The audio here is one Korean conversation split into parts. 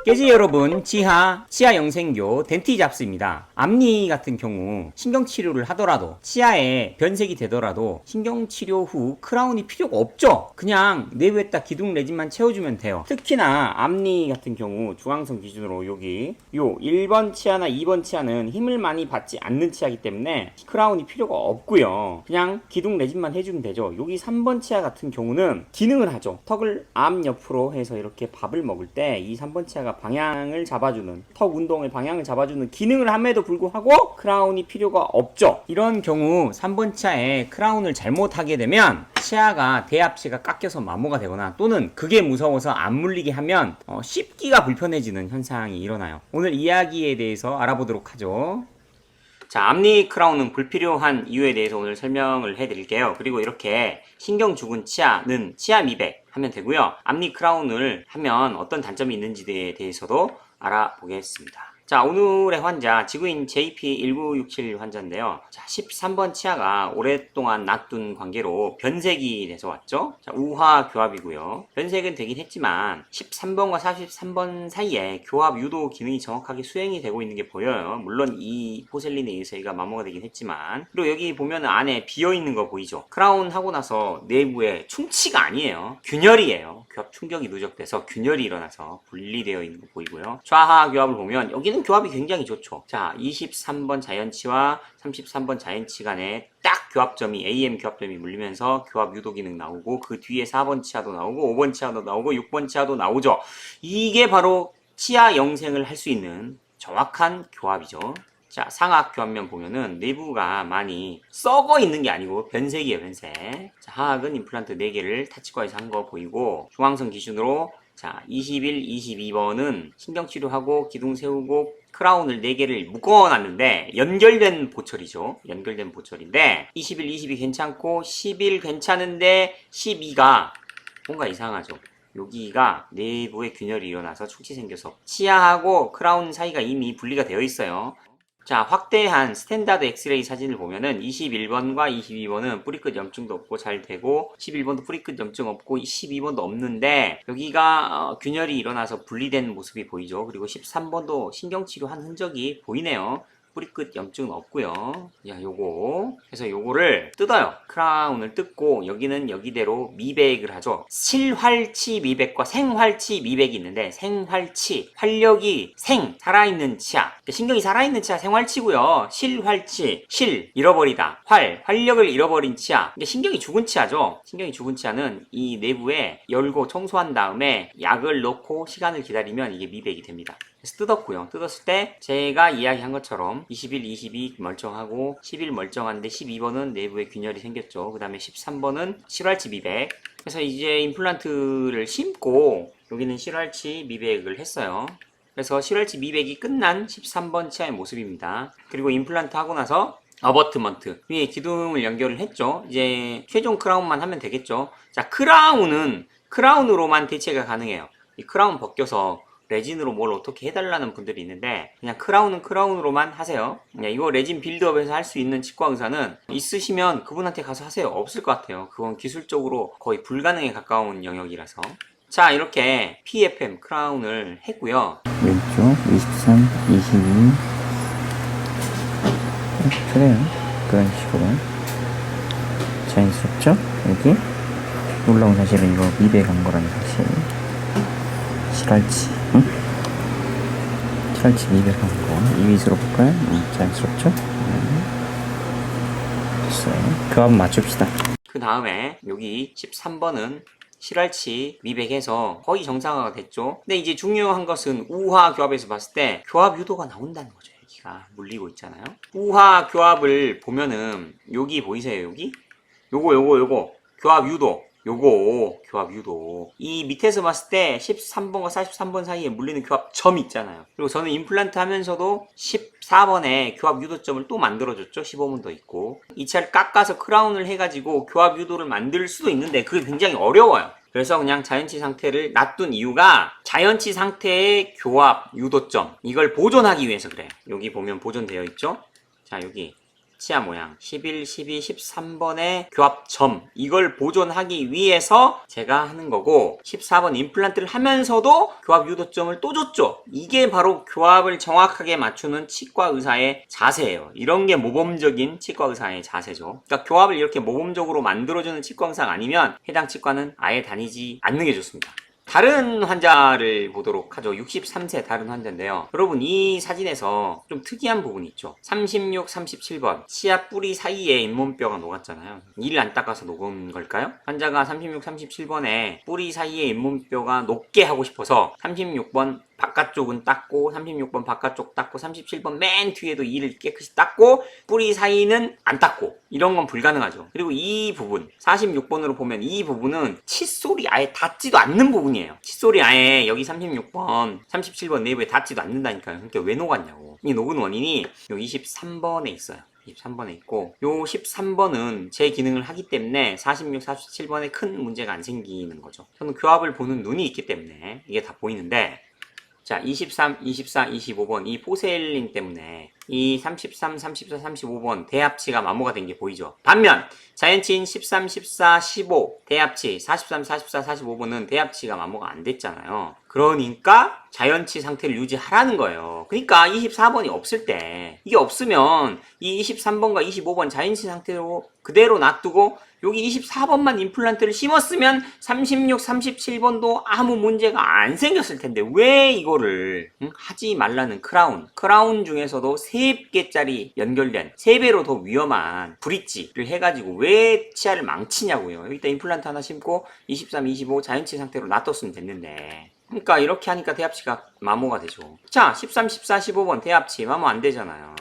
깨지 여러분, 치아 영생교 덴티 잡스입니다. 앞니 같은 경우 신경치료를 하더라도 치아에 변색이 되더라도 신경치료 후 크라운이 필요가 없죠. 그냥 내부에다 기둥 레진만 채워주면 돼요. 특히나 앞니 같은 경우 중앙선 기준으로 여기 요 1번 치아나 2번 치아는 힘을 많이 받지 않는 치아이기 때문에 크라운이 필요가 없고요. 그냥 기둥 레진만 해주면 되죠. 여기 3번 치아 같은 경우는 기능을 하죠. 턱을 앞 옆으로 해서 이렇게 밥을 먹을 때 이 3번 치아가 방향을 잡아주는, 턱 운동의 방향을 잡아주는 기능을 함에도 불구하고 크라운이 필요가 없죠. 이런 경우 3번 치아에 크라운을 잘못하게 되면 치아가 대합치가 깎여서 마모가 되거나 또는 그게 무서워서 안 물리게 하면 씹기가 불편해지는 현상이 일어나요. 오늘 이야기에 대해서 알아보도록 하죠. 자, 앞니 크라운은 불필요한 이유에 대해서 오늘 설명을 해드릴게요. 그리고 이렇게 신경 죽은 치아는 치아 미백 하면 되고요. 앞니 크라운을 하면 어떤 단점이 있는지에 대해서도 알아보겠습니다. 자, 오늘의 환자 지구인 JP1967 환자인데요. 자, 13번 치아가 오랫동안 놔둔 관계로 변색이 돼서 왔죠. 자, 우화 교합이고요. 변색은 되긴 했지만 13번과 43번 사이에 교합 유도 기능이 정확하게 수행이 되고 있는 게 보여요. 물론 이 포셀린에 의해서 얘가 마모가 되긴 했지만, 그리고 여기 보면 안에 비어있는 거 보이죠. 크라운 하고 나서 내부에 충치가 아니에요. 균열이에요. 교합 충격이 누적돼서 균열이 일어나서 분리되어 있는 거 보이고요. 좌하 교합을 보면 여기는 교합이 굉장히 좋죠. 자, 23번 자연치와 33번 자연치 간에 딱 교합점이 AM 교합점이 물리면서 교합 유도 기능 나오고, 그 뒤에 4번 치아도 나오고 5번 치아도 나오고 6번 치아도 나오죠. 이게 바로 치아 영생을 할 수 있는 정확한 교합이죠. 자, 상악 교합면 보면은 내부가 많이 썩어 있는 게 아니고 변색이에요, 변색. 자, 하악은 임플란트 4개를 타치과에서 한 거 보이고, 중앙선 기준으로 자, 21, 22번은 신경치료하고 기둥 세우고 크라운을 4개를 묶어놨는데 연결된 보철이죠. 연결된 보철인데 21, 22 괜찮고 11 괜찮은데 12가 뭔가 이상하죠. 여기가 내부에 균열이 일어나서 충치 생겨서 치아하고 크라운 사이가 이미 분리가 되어 있어요. 자, 확대한 스탠다드 엑스레이 사진을 보면은 21번과 22번은 뿌리끝 염증도 없고 잘 되고, 11번도 뿌리끝 염증 없고 12번도 없는데 여기가 균열이 일어나서 분리된 모습이 보이죠. 그리고 13번도 신경치료한 흔적이 보이네요. 뿌리끝 염증은 없고요. 야, 요거 그래서 요거를 뜯어요. 크라운을 뜯고 여기는 여기대로 미백을 하죠. 실활치 미백과 생활치 미백이 있는데, 생활치, 활력이 살아있는 치아, 신경이 살아있는 치아 생활치고요. 실활치, 잃어버리다, 활력을 잃어버린 치아, 신경이 죽은 치아죠. 신경이 죽은 치아는 이 내부에 열고 청소한 다음에 약을 넣고 시간을 기다리면 이게 미백이 됩니다. 그래서 뜯었고요. 뜯었을 때 제가 이야기한 것처럼 21, 22 멀쩡하고 11 멀쩡한데 12번은 내부에 균열이 생겼죠. 그 다음에 13번은 실활치 미백. 그래서 이제 임플란트를 심고 여기는 실활치 미백을 했어요. 그래서 실활치 미백이 끝난 13번 치아의 모습입니다. 그리고 임플란트 하고 나서 어버트먼트 위에 기둥을 연결을 했죠. 이제 최종 크라운만 하면 되겠죠. 자, 크라운으로만 대체가 가능해요. 이 크라운 벗겨서 레진으로 뭘 어떻게 해달라는 분들이 있는데, 그냥 크라운은 크라운으로만 하세요. 그냥 이거 레진 빌드업에서 할 수 있는 치과 의사는 있으시면 그분한테 가서 하세요. 없을 것 같아요. 그건 기술적으로 거의 불가능에 가까운 영역이라서. 자, 이렇게 PFM 크라운을 했고요. 왼쪽 23, 22 그래요. 그런 식으로 자연스럽죠? 여기 놀라운 사실은 이거 미백한 거라는 사실. 실활치, 응? 실활치 미백한 거. 이 위주로 볼까요? 자연스럽죠? 됐어요. 교합 맞춥시다. 그 다음에 여기 13번은 실활치 미백해서 거의 정상화가 됐죠. 근데 이제 중요한 것은 우화 교합에서 봤을 때 교합 유도가 나온다는 거죠. 여기가 물리고 있잖아요. 우화 교합을 보면은 여기 보이세요? 여기? 요거 교합 유도, 요거 교합 유도. 이 밑에서 봤을 때 13번과 43번 사이에 물리는 교합점이 있잖아요. 그리고 저는 임플란트 하면서도 14번에 교합 유도점을 또 만들어줬죠. 15번 더 있고. 이 차를 깎아서 크라운을 해가지고 교합 유도를 만들 수도 있는데 그게 굉장히 어려워요. 그래서 그냥 자연치 상태를 놔둔 이유가 자연치 상태의 교합 유도점, 이걸 보존하기 위해서 그래요. 여기 보면 보존되어 있죠. 자, 여기 치아 모양 11, 12, 13번의 교합점 이걸 보존하기 위해서 제가 하는 거고 14번 임플란트를 하면서도 교합 유도점을 또 줬죠. 이게 바로 교합을 정확하게 맞추는 치과 의사의 자세예요. 이런 게 모범적인 치과 의사의 자세죠. 그러니까 교합을 이렇게 모범적으로 만들어주는 치과 의사가 아니면 해당 치과는 아예 다니지 않는 게 좋습니다. 다른 환자를 보도록 하죠. 63세 다른 환자인데요. 여러분 이 사진에서 좀 특이한 부분이 있죠. 36, 37번 치아 뿌리 사이에 잇몸뼈가 녹았잖아요. 이를 안 닦아서 녹은 걸까요? 환자가 36, 37번에 뿌리 사이에 잇몸뼈가 녹게 하고 싶어서 36번 바깥쪽은 닦고 36번 바깥쪽 닦고 37번 맨 뒤에도 이를 깨끗이 닦고 뿌리 사이는 안 닦고 이런 건 불가능하죠. 그리고 이 부분 46번으로 보면 이 부분은 칫솔이 아예 닿지도 않는 부분이에요. 칫솔이 아예 여기 36번 37번 내부에 닿지도 않는다니까요. 그러니까 왜 녹았냐고. 이 녹은 원인이 요 23번에 있어요. 23번에 있고 요 13번은 제 기능을 하기 때문에 46, 47번에 큰 문제가 안 생기는 거죠. 저는 교합을 보는 눈이 있기 때문에 이게 다 보이는데 자, 23, 24, 25번 이 포셀린 때문에 이 33, 34, 35번 대합치가 마모가 된 게 보이죠. 반면 자이언치인 13, 14, 15 대합치 43, 44, 45번은 대합치가 마모가 안 됐잖아요. 그러니까 자이언치 상태를 유지하라는 거예요. 그러니까 24번이 없을 때 이게 없으면 이 23번과 25번 자이언치 상태로 그대로 놔두고 여기 24번만 임플란트를 심었으면 36, 37번도 아무 문제가 안 생겼을 텐데 왜 이거를 하지 말라는 크라운 중에서도 3개짜리 연결된 3배로 더 위험한 브릿지를 해가지고 왜 치아를 망치냐고요. 여기다 임플란트 하나 심고 23, 25 자이언치 상태로 놔뒀으면 됐는데 그러니까 이렇게 하니까 대합치가 마모가 되죠. 자 13, 14, 15번 대합치 마모 안 되잖아요.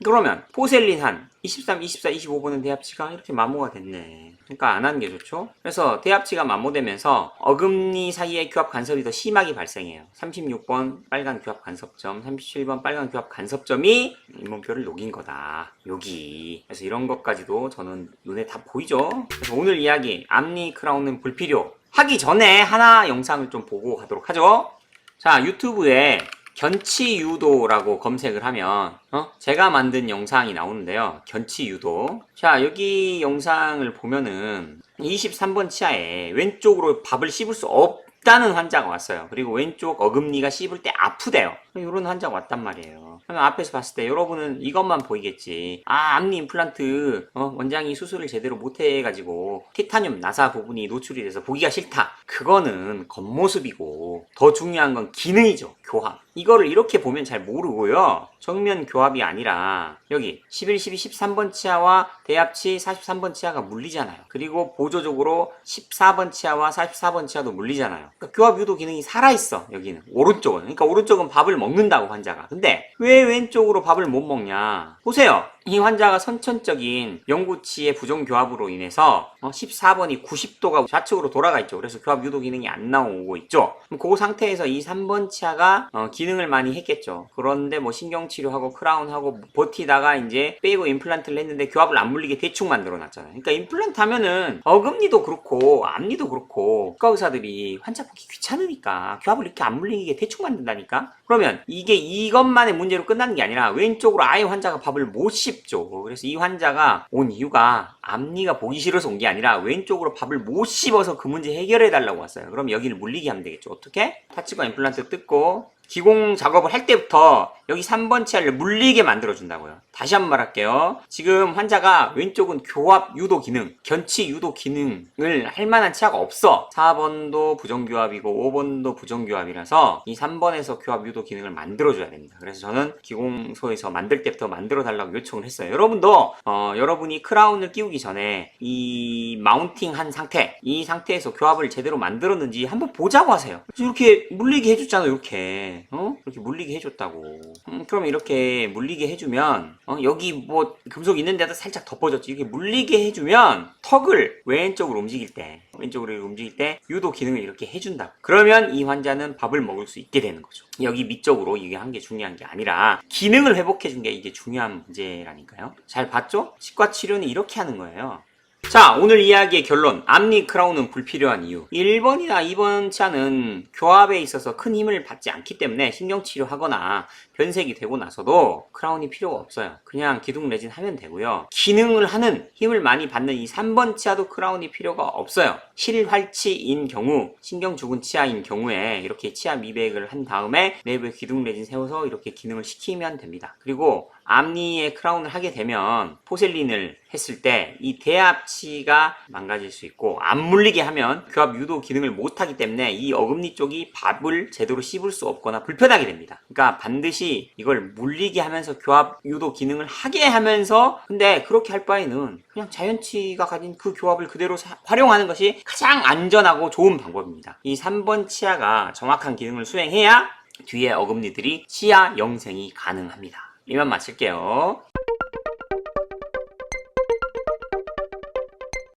그러면 포셀린 한 23, 24, 25번은 대합치가 이렇게 마모가 됐네. 그러니까 안 하는 게 좋죠. 그래서 대합치가 마모되면서 어금니 사이에 교합 간섭이 더 심하게 발생해요. 36번 빨간 교합 간섭점, 37번 빨간 교합 간섭점이 잇몸뼈를 녹인 거다. 여기. 그래서 이런 것까지도 저는 눈에 다 보이죠. 그래서 오늘 이야기 앞니 크라운은 불필요 하기 전에 하나 영상을 좀 보고 가도록 하죠. 자, 유튜브에 견치유도라고 검색을 하면 제가 만든 영상이 나오는데요. 견치유도. 자, 여기 영상을 보면은 23번 치아에 왼쪽으로 밥을 씹을 수 없다는 환자가 왔어요. 그리고 왼쪽 어금니가 씹을 때 아프대요. 이런 환자가 왔단 말이에요. 그러면 앞에서 봤을 때 여러분은 이것만 보이겠지. 아, 앞니 임플란트 원장이 수술을 제대로 못해가지고 티타늄 나사 부분이 노출이 돼서 보기가 싫다. 그거는 겉모습이고 더 중요한 건 기능이죠. 교합. 이거를 이렇게 보면 잘 모르고요. 정면 교합이 아니라 여기 11, 12, 13번 치아와 대합치 43번 치아가 물리잖아요. 그리고 보조적으로 14번 치아와 44번 치아도 물리잖아요. 그러니까 교합 유도 기능이 살아있어. 여기는 오른쪽은. 그러니까 오른쪽은 밥을 먹는다고 환자가. 근데 왜 왼쪽으로 밥을 못 먹냐? 보세요. 이 환자가 선천적인 영구치의 부정교합으로 인해서 14번이 90도가 좌측으로 돌아가 있죠. 그래서 교합 유도 기능이 안 나오고 있죠. 그럼 그 상태에서 이 3번 치아가 기능을 많이 했겠죠. 그런데 뭐 신경치료하고 크라운하고 버티다가 이제 빼고 임플란트를 했는데 교합을 안 물리게 대충 만들어 놨잖아요. 그러니까 임플란트 하면은 어금니도 그렇고 앞니도 그렇고 국가 의사들이 환자 보기 귀찮으니까 교합을 이렇게 안 물리게 대충 만든다니까. 그러면 이게 이것만의 문제로 끝나는 게 아니라 왼쪽으로 아예 환자가 밥을 못 씹죠. 그래서 이 환자가 온 이유가 앞니가 보기 싫어서 온 게 아니라 왼쪽으로 밥을 못 씹어서 그 문제 해결해 달라고 왔어요. 그럼 여기를 물리게 하면 되겠죠. 어떻게? 타치과 임플란트 뜯고 기공 작업을 할 때부터 여기 3번 치아를 물리게 만들어준다고요. 다시 한번 말할게요. 지금 환자가 왼쪽은 교합 유도 기능, 견치 유도 기능을 할 만한 치아가 없어. 4번도 부정교합이고 5번도 부정교합이라서 이 3번에서 교합 유도 기능을 만들어줘야 됩니다. 그래서 저는 기공소에서 만들 때부터 만들어 달라고 요청을 했어요. 여러분도 여러분이 크라운을 끼우기 전에 이 마운팅한 상태, 이 상태에서 교합을 제대로 만들었는지 한번 보자고 하세요. 이렇게 물리게 해줬잖아요. 이렇게 이렇게 물리게 해줬다고. 그럼 이렇게 물리게 해주면 여기 뭐 금속 있는 데도 살짝 덮어졌지. 이렇게 물리게 해주면 턱을 왼쪽으로 움직일 때 유도 기능을 이렇게 해준다. 그러면 이 환자는 밥을 먹을 수 있게 되는 거죠. 여기 밑쪽으로 이게 한 게 중요한 게 아니라 기능을 회복해 준 게 이게 중요한 문제라니까요. 잘 봤죠? 치과 치료는 이렇게 하는 거예요. 자, 오늘 이야기의 결론. 앞니 크라운은 불필요한 이유. 1번이나 2번 치아는 교합에 있어서 큰 힘을 받지 않기 때문에 신경치료하거나 변색이 되고 나서도 크라운이 필요가 없어요. 그냥 기둥 레진 하면 되고요. 기능을 하는 힘을 많이 받는 이 3번 치아도 크라운이 필요가 없어요. 실활치인 경우, 신경 죽은 치아인 경우에 이렇게 치아 미백을 한 다음에 내부에 기둥 레진 세워서 이렇게 기능을 시키면 됩니다. 그리고 앞니에 크라운을 하게 되면 포셀린을 했을 때 이 대합치가 망가질 수 있고 안 물리게 하면 교합 유도 기능을 못하기 때문에 이 어금니 쪽이 밥을 제대로 씹을 수 없거나 불편하게 됩니다. 그러니까 반드시 이걸 물리게 하면서 교합 유도 기능을 하게 하면서, 근데 그렇게 할 바에는 그냥 자연치가 가진 그 교합을 그대로 활용하는 것이 가장 안전하고 좋은 방법입니다. 이 3번 치아가 정확한 기능을 수행해야 뒤에 어금니들이 치아 영생이 가능합니다. 이만 마칠게요.